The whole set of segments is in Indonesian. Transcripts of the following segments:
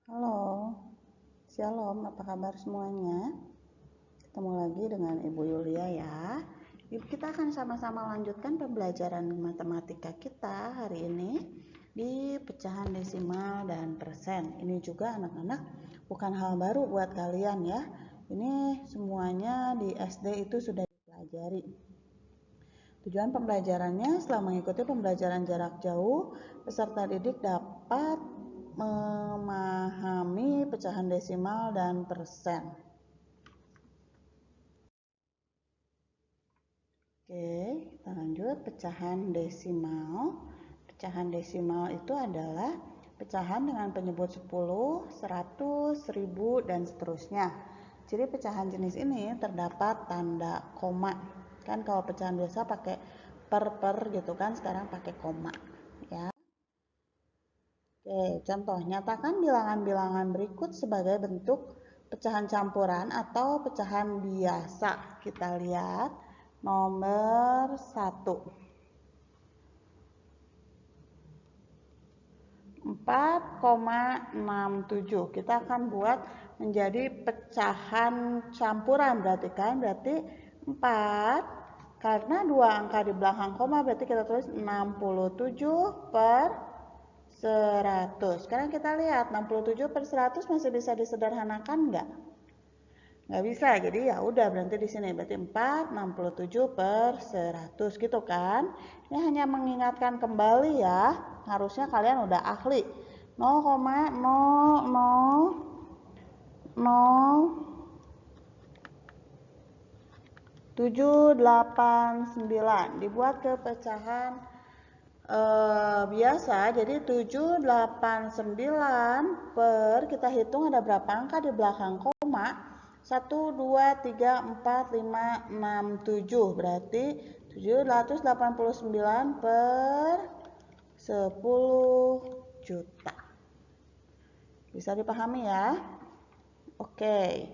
Halo, Shalom, apa kabar semuanya? Ketemu lagi dengan Ibu Yulia ya. Kita akan sama-sama lanjutkan pembelajaran matematika kita hari ini di pecahan desimal dan persen. Ini juga anak-anak bukan hal baru buat kalian ya. Ini semuanya di SD itu sudah dipelajari. Tujuan pembelajarannya setelah mengikuti pembelajaran jarak jauh, peserta didik dapat memahami pecahan desimal dan persen. Oke, kita lanjut pecahan desimal. Pecahan desimal itu adalah pecahan dengan penyebut 10, 100, 1000, dan seterusnya. Ciri pecahan jenis ini terdapat tanda koma. Kan kalau pecahan biasa pakai per gitu kan, sekarang pakai koma ya. Oke, contoh, nyatakan bilangan-bilangan berikut sebagai bentuk pecahan campuran atau pecahan biasa. Kita lihat nomor 1. 4,67. Kita akan buat menjadi pecahan campuran berarti kan, berarti 4 karena dua angka di belakang koma berarti kita tulis 67 per 100. Sekarang kita lihat 67 per 100 masih bisa disederhanakan enggak? Nggak bisa, jadi ya udah berhenti di sini. Berarti 467 per 100 gitu kan. Ini hanya mengingatkan kembali ya, harusnya kalian udah ahli. 0,00789 dibuat ke pecahan biasa. Jadi 789 per, kita hitung ada berapa angka di belakang koma, 1, 2, 3, 4, 5, 6, 7, berarti 789 per 10 juta. Bisa dipahami ya? Oke.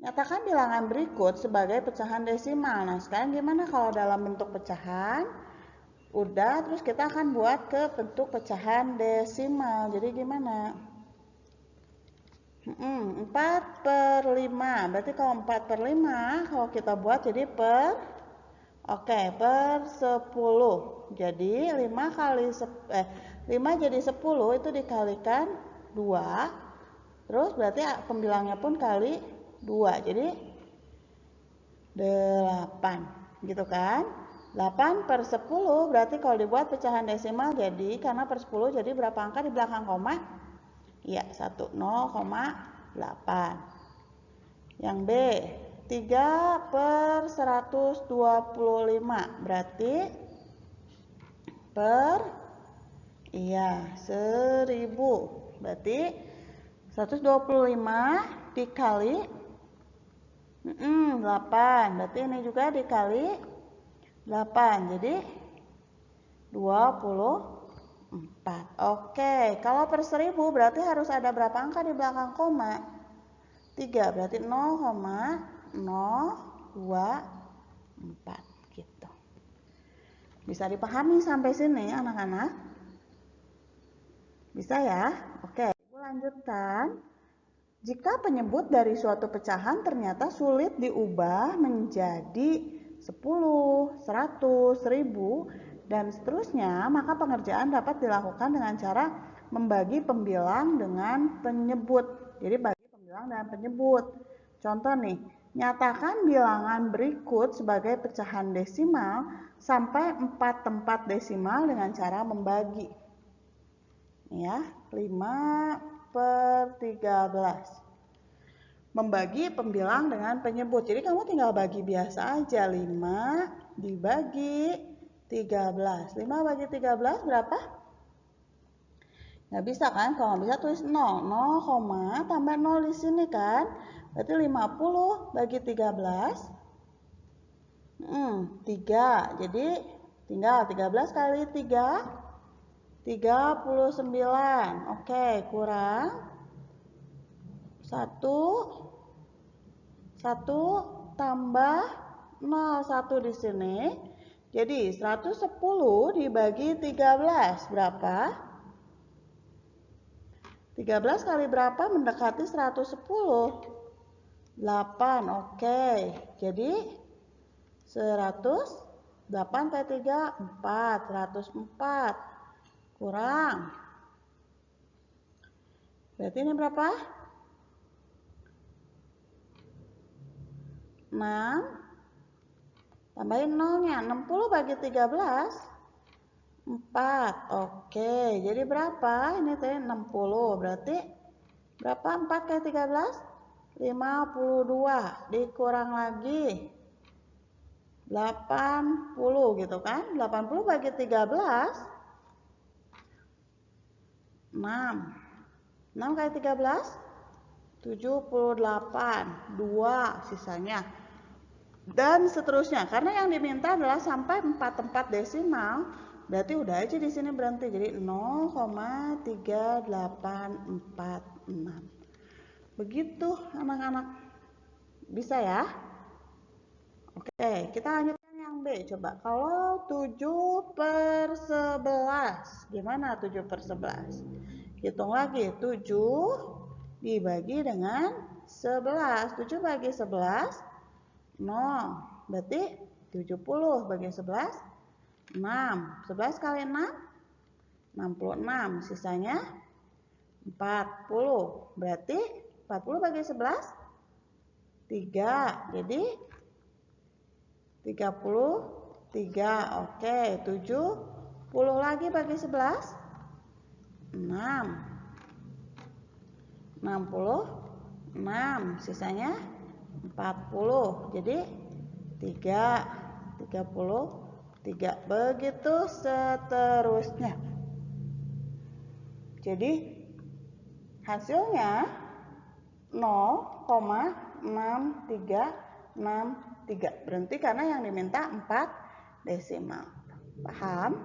Nyatakan bilangan berikut sebagai pecahan desimal. Nah, sekarang gimana kalau dalam bentuk pecahan? Udah, terus kita akan buat ke bentuk pecahan desimal. Jadi gimana? 4 per 5. Berarti kalau 4 per 5, kalau kita buat jadi per, per 10. Jadi 5 jadi 10 itu dikalikan 2. Terus berarti pembilangnya pun kali 2. Jadi 8. Gitu kan? 8 per 10 berarti kalau dibuat pecahan desimal jadi, karena per 10 jadi berapa angka di belakang koma? Iya, 1, 0,8. Yang B, 3 per 125 berarti per 1000. Berarti 125 dikali 8. Berarti ini juga dikali 8. Jadi 24. Oke, kalau per 1000 berarti harus ada berapa angka di belakang koma? 3. Berarti 0,024 gitu. Bisa dipahami sampai sini anak-anak? Bisa ya? Oke, Ibu lanjutkan. Jika penyebut dari suatu pecahan ternyata sulit diubah menjadi 10, 100, 1000, dan seterusnya, maka pengerjaan dapat dilakukan dengan cara membagi pembilang dengan penyebut. Jadi bagi pembilang dengan penyebut. Contoh nih, nyatakan bilangan berikut sebagai pecahan desimal sampai 4 tempat desimal dengan cara membagi. Ya, 5 per 13. Membagi pembilang dengan penyebut. Jadi kamu tinggal bagi biasa aja. 5 dibagi 13. 5 bagi 13 berapa? Nggak bisa kan? Kalau nggak bisa tulis 0. 0, tambah 0 di sini kan? Berarti 50 bagi 13. 3. Jadi tinggal 13 kali 3. 39. Oke, kurang 1 tambah 0, 1 di sini. Jadi 110 dibagi 13 berapa? 13 kali berapa mendekati 110? 8, oke. Jadi 108 kali 3, 4. 104 kurang. Berarti ini berapa? 6. Tambahin nolnya, 60 bagi 13, 4. Oke, jadi berapa? Ini tadi 60, berarti berapa 4 kali 13? 52, dikurang lagi 80 gitu kan. 80 bagi 13, 6. 6 kali 13, 78, 2 sisanya. Dan seterusnya, karena yang diminta adalah sampai 4 tempat desimal, berarti udah aja di sini berhenti. Jadi 0,3846. Begitu anak-anak. Bisa ya? Oke, kita lanjutkan yang B. Coba kalau 7 per 11, gimana 7 per 11? Hitung lagi, 7 dibagi dengan 11. 7 bagi 11, 0. Berarti 70 bagi 11, 6. 11 kali 6, 66. Sisanya 40. Berarti 40 bagi 11, 3. Jadi 33. Oke, 70 lagi bagi 11, 6. 66. Sisanya 40. Jadi 33. Begitu seterusnya. Jadi hasilnya 0,6363. Berhenti karena yang diminta 4 desimal. Paham?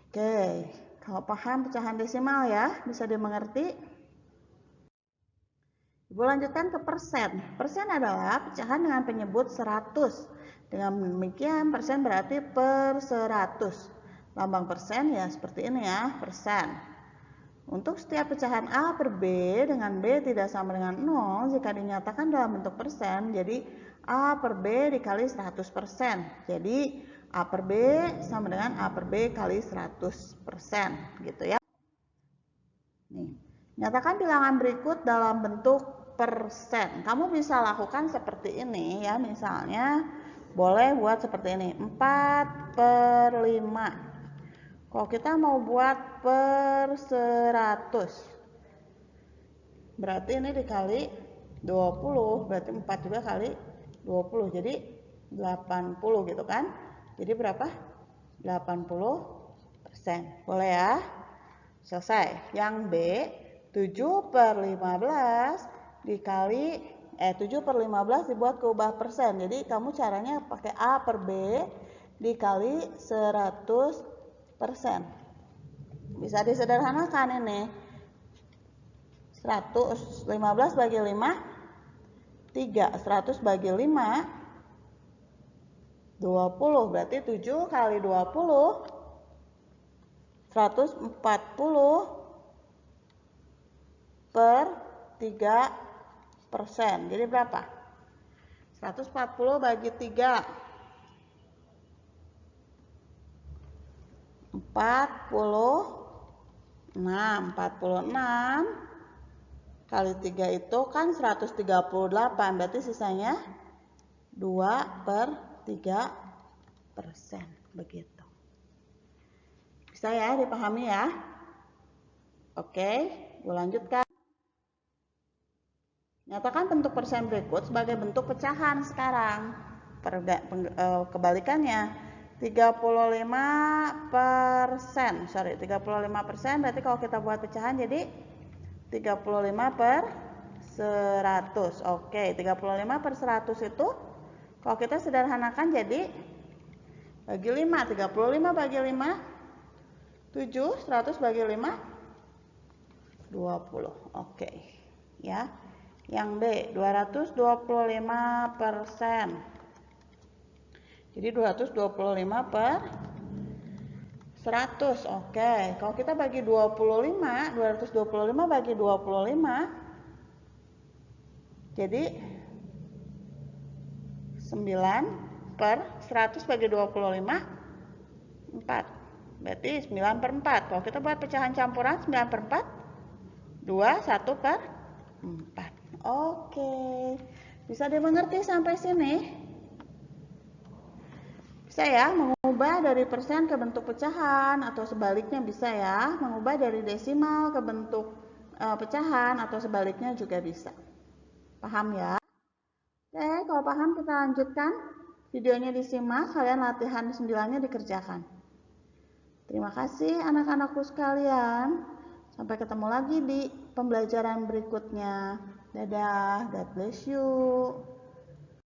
Oke, kalau paham pecahan desimal ya, bisa dimengerti. Ibu lanjutkan ke persen. Persen adalah pecahan dengan penyebut 100. Dengan demikian persen berarti per 100. Lambang persen ya seperti ini ya, persen. Untuk setiap pecahan A per B dengan B tidak sama dengan 0 jika dinyatakan dalam bentuk persen, jadi A per B dikali 100%. Jadi A per B sama dengan A per B kali 100%, gitu ya. Nih, nyatakan bilangan berikut dalam bentuk persen. Kamu bisa lakukan seperti ini ya, misalnya boleh buat seperti ini, 4 per 5. Kalau kita mau buat per 100, berarti ini dikali 20, berarti 4 juga kali 20, jadi 80 gitu kan. Jadi berapa? 80%. Boleh ya? Selesai. Yang B, 7 per 15 dikali 7 per 15 dibuat ke ubah persen. Jadi kamu caranya pakai A per B dikali 100%. Bisa disederhanakan ini. 115 bagi 5, 3. 100 bagi 5, 20. Berarti 7 kali 20, 140 per 3%. Jadi berapa? 140 bagi 3, 46 kali 3 itu kan 138, berarti sisanya 2 per 3%. Begitu. Bisa ya dipahami ya? Oke, gue lanjutkan. Nyatakan bentuk persen berikut sebagai bentuk pecahan sekarang. Kebalikannya, 35%. 35% berarti kalau kita buat pecahan jadi 35 per 100. Oke, 35 per 100 itu kalau kita sederhanakan jadi bagi 5. 35 bagi 5, 7. 100 bagi 5, 20. Oke, ya. Yang B, 225%. Jadi 225 per 100. Oke, kalau kita bagi 25, 225 bagi 25, jadi 9 per 100 bagi 25, 4. Berarti 9 per 4. Kalau kita buat pecahan campuran 9 per 4, 2, 1 per 4. Oke, bisa dimengerti sampai sini? Bisa ya, mengubah dari persen ke bentuk pecahan atau sebaliknya bisa ya, mengubah dari desimal ke bentuk pecahan atau sebaliknya juga bisa. Paham ya? Oke, kalau paham kita lanjutkan. Videonya disimak, kalian latihan 9-nya dikerjakan. Terima kasih anak-anakku sekalian. Sampai ketemu lagi di pembelajaran berikutnya. Dadah, God bless you.